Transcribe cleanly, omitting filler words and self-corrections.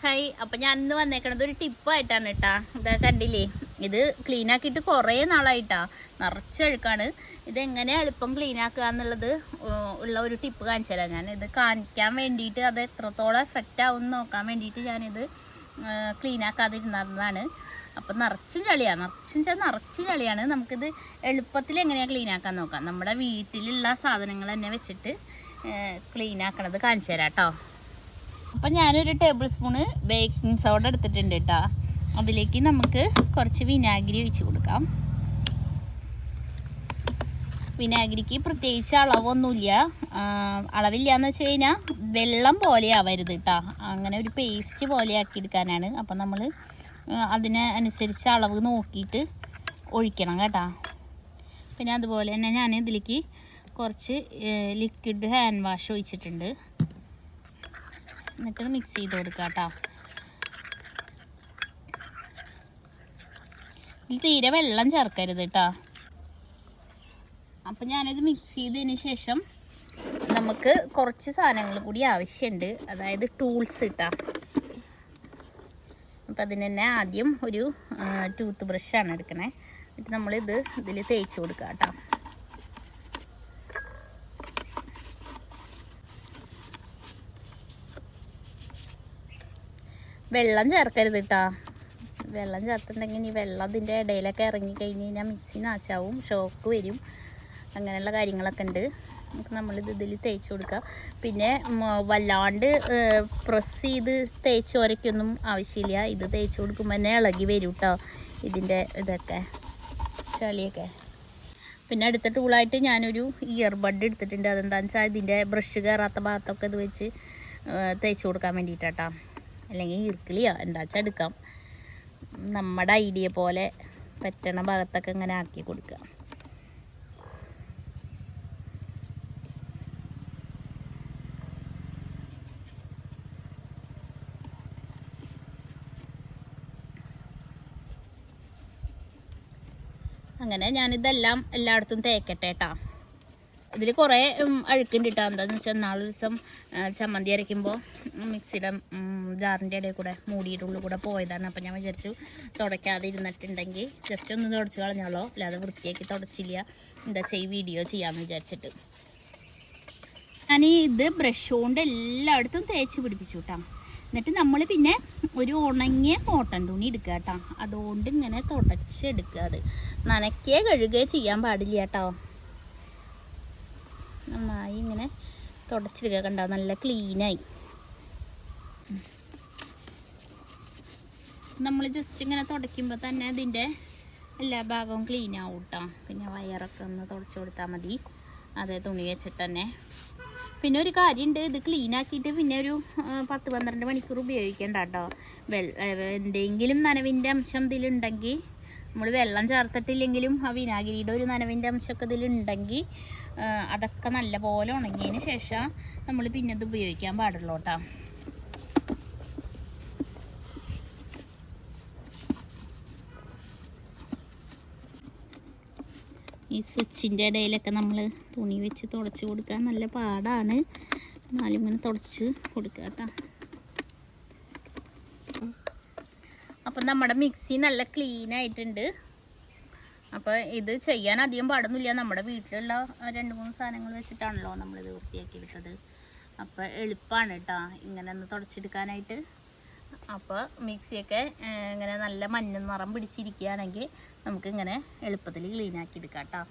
Hi. അപ്പം ഞാൻ ഇന്ന് വന്നേക്കണത് ഒരു ടിപ്പായിട്ടാണ് കേട്ടാ. ഇതാ കണ്ടില്ലേ, ഇത് ക്ലീൻ ആക്കിയിട്ട് കുറേ നാളായിട്ടാ. നിറച്ചഴുക്കാണ്. ഇതെങ്ങനെ എളുപ്പം ക്ലീൻ ആക്കുക എന്നുള്ളത് ഉള്ള ഒരു ടിപ്പ് കാണിച്ചു തരാം. ഞാനിത് കാണിക്കാൻ വേണ്ടിയിട്ട്, അത് എത്രത്തോളം എഫക്റ്റ് ആവും എന്ന് നോക്കാൻ വേണ്ടിയിട്ട് ഞാനിത് ക്ലീൻ ആക്കാതിരുന്നതാണ്. അപ്പം നിറച്ചും ചളിയാണ്. നമുക്കിത് എളുപ്പത്തിൽ എങ്ങനെയാണ് ക്ലീൻ ആക്കാൻ നോക്കാം. നമ്മുടെ വീട്ടിലുള്ള സാധനങ്ങൾ തന്നെ വെച്ചിട്ട് ക്ലീൻ ആക്കണത് കാണിച്ചു തരാം കേട്ടോ. അപ്പം ഞാനൊരു ടേബിൾ സ്പൂണ് ബേക്കിംഗ് സോഡ എടുത്തിട്ടുണ്ട് കേട്ടോ. അതിലേക്ക് നമുക്ക് കുറച്ച് വിനാഗിരി ഒഴിച്ച് കൊടുക്കാം. വിനാഗിരിക്ക് പ്രത്യേകിച്ച് അളവൊന്നുമില്ല. അളവില്ലാന്ന് വെച്ച് കഴിഞ്ഞാൽ വെള്ളം പോലെ ആവരുത് കേട്ടോ. അങ്ങനെ ഒരു പേസ്റ്റ് പോലെ ആക്കിയെടുക്കാനാണ്. അപ്പം നമ്മൾ അതിനനുസരിച്ച് അളവ് നോക്കിയിട്ട് ഒഴിക്കണം കേട്ടോ. പിന്നെ അതുപോലെ തന്നെ ഞാൻ ഇതിലേക്ക് കുറച്ച് ലിക്വിഡ് ഹാൻഡ് വാഷ് ഒഴിച്ചിട്ടുണ്ട്. എന്നിട്ട് മിക്സ് ചെയ്ത് കൊടുക്കുക കേട്ടോ. ഇതിൽ തീരെ വെള്ളം ചേർക്കരുത് കേട്ടോ. അപ്പം ഞാനിത് മിക്സ് ചെയ്തതിന് ശേഷം നമുക്ക് കുറച്ച് സാധനങ്ങൾ കൂടി ആവശ്യമുണ്ട്. അതായത് ടൂൾസ് ഇട്ടാ. അപ്പം അതിന് തന്നെ ആദ്യം ഒരു ടൂത്ത് ബ്രഷാണ് എടുക്കണേ. എന്നിട്ട് നമ്മളിത് ഇതിൽ തേച്ച് കൊടുക്കുക കേട്ടോ. വെള്ളം ചേർക്കരുത് കേട്ടോ. വെള്ളം ചേർത്തിട്ടുണ്ടെങ്കിൽ ഈ വെള്ളം അതിൻ്റെ ഇടയിലൊക്കെ ഇറങ്ങി കഴിഞ്ഞ് കഴിഞ്ഞാൽ മിക്സി നാശാവും, ഷോക്ക് വരും, അങ്ങനെയുള്ള കാര്യങ്ങളൊക്കെ ഉണ്ട്. നമുക്ക് നമ്മളിത് ഇതിൽ തേച്ച് കൊടുക്കുക. പിന്നെ വല്ലാണ്ട് പ്രസ് ചെയ്ത് തേച്ച് ഉരയ്ക്കൊന്നും ആവശ്യമില്ല. ഇത് തേച്ച് കൊടുക്കുമ്പോൾ തന്നെ ഇളകി വരും കേട്ടോ ഇതിൻ്റെ ഇതൊക്കെ, ചളിയൊക്കെ. പിന്നെ അടുത്ത ടൂളായിട്ട് ഞാനൊരു ഇയർബഡ് എടുത്തിട്ടുണ്ട്. അതെന്താണെന്ന് വെച്ചാൽ ഇതിൻ്റെ ബ്രഷ് കയറാത്ത ഭാഗത്തൊക്കെ ഇത് വെച്ച് തേച്ച് കൊടുക്കാൻ വേണ്ടിയിട്ടാട്ടോ. അല്ലെങ്കിൽ ഇർക്കിളിയോ എന്താ വെച്ചാൽ എടുക്കാം. നമ്മുടെ ഐഡിയ പോലെ പറ്റണ ഭാഗത്തൊക്കെ ഇങ്ങനെ ആക്കി കൊടുക്കുക. അങ്ങനെ ഞാനിതെല്ലാം എല്ലായിടത്തും തേക്കട്ടെ കേട്ടോ. ഇതിൽ കുറേ അഴുക്കുണ്ട് കേട്ടോ. എന്താണെന്ന് വെച്ചാൽ നാളെ ദിവസം ചമ്മന്തി അരയ്ക്കുമ്പോൾ മിക്സിയുടെ ജാറിൻ്റെ ഇടയിൽ കൂടെ മൂടിയുടെ ഉള്ളിൽ കൂടെ പോയതാണ്. അപ്പം ഞാൻ വിചാരിച്ചു തുടയ്ക്കാതെ ഇരുന്നിട്ടുണ്ടെങ്കിൽ ജസ്റ്റ് ഒന്ന് തുടച്ച് കളഞ്ഞോളൂ, അല്ലാതെ വൃത്തിയാക്കി തുടച്ചില്ല, എന്താ വീഡിയോ ചെയ്യാമെന്ന് വിചാരിച്ചിട്ട് ഞാൻ ഇത് ബ്രഷ് കൊണ്ട് എല്ലായിടത്തും തേച്ച് പിടിപ്പിച്ചു കേട്ടോ. എന്നിട്ട് നമ്മൾ പിന്നെ ഒരു ഉണങ്ങിയ കോട്ടൺ തുണി എടുക്കുക കേട്ടോ. അതുകൊണ്ട് ഇങ്ങനെ തുടച്ചെടുക്കുക. അത് നനയ്ക്കുകയോ കഴുകുകയോ ചെയ്യാൻ പാടില്ല കേട്ടോ. നന്നായി ഇങ്ങനെ തുടച്ചെടുക്കുക. കണ്ടോ, നല്ല ക്ലീനായി. നമ്മൾ ജസ്റ്റ് ഇങ്ങനെ തുടയ്ക്കുമ്പോൾ തന്നെ അതിൻ്റെ എല്ലാ ഭാഗവും ക്ലീൻ ആവും കേട്ടോ. പിന്നെ വയറൊക്കെ ഒന്ന് തുടച്ച് കൊടുത്താൽ മതി, അതേ തുണി വെച്ചിട്ട് തന്നെ. പിന്നെ ഒരു കാര്യമുണ്ട്, ഇത് ക്ലീൻ ആക്കിയിട്ട് പിന്നെ ഒരു 10-12 മണിക്കൂർ ഉപയോഗിക്കേണ്ട കേട്ടോ. എന്തെങ്കിലും നനവിൻ്റെ അംശം ഇതിലുണ്ടെങ്കിൽ, നമ്മൾ വെള്ളം ചേർത്തിട്ടില്ലെങ്കിലും ആ വിനാഗിരിയുടെ ഒരു നനവിൻ്റെ അംശമൊക്കെ ഇതിലുണ്ടെങ്കിൽ അതൊക്കെ നല്ല പോലെ ഉണങ്ങിയതിന് ശേഷം നമ്മൾ പിന്നെ ഇത് ഉപയോഗിക്കാൻ പാടുള്ളൂ കേട്ടോ. ഈ സ്വിച്ചിൻ്റെ ഇടയിലൊക്കെ നമ്മൾ തുണി വെച്ച് തുടച്ച് കൊടുക്കാൻ നല്ല പാടാണ്. എന്നാലും ഇങ്ങനെ തുടച്ച് കൊടുക്കുക കേട്ടോ. അപ്പം നമ്മുടെ മിക്സി നല്ല ക്ലീൻ ആയിട്ടുണ്ട്. അപ്പോൾ ഇത് ചെയ്യാൻ അധികം പാടൊന്നുമില്ല. നമ്മുടെ വീട്ടിലുള്ള 2-3 സാധനങ്ങൾ വെച്ചിട്ടാണല്ലോ നമ്മളിത് വൃത്തിയാക്കിയെടുത്തത്. അപ്പോൾ എളുപ്പമാണ് കേട്ടോ ഇങ്ങനെ ഒന്ന് തുടച്ചെടുക്കാനായിട്ട്. അപ്പോൾ മിക്സിയൊക്കെ ഇങ്ങനെ നല്ല മഞ്ഞ നിറം പിടിച്ചിരിക്കുകയാണെങ്കിൽ നമുക്കിങ്ങനെ എളുപ്പത്തിൽ ക്ലീൻ ആക്കി എടുക്കാം കേട്ടോ.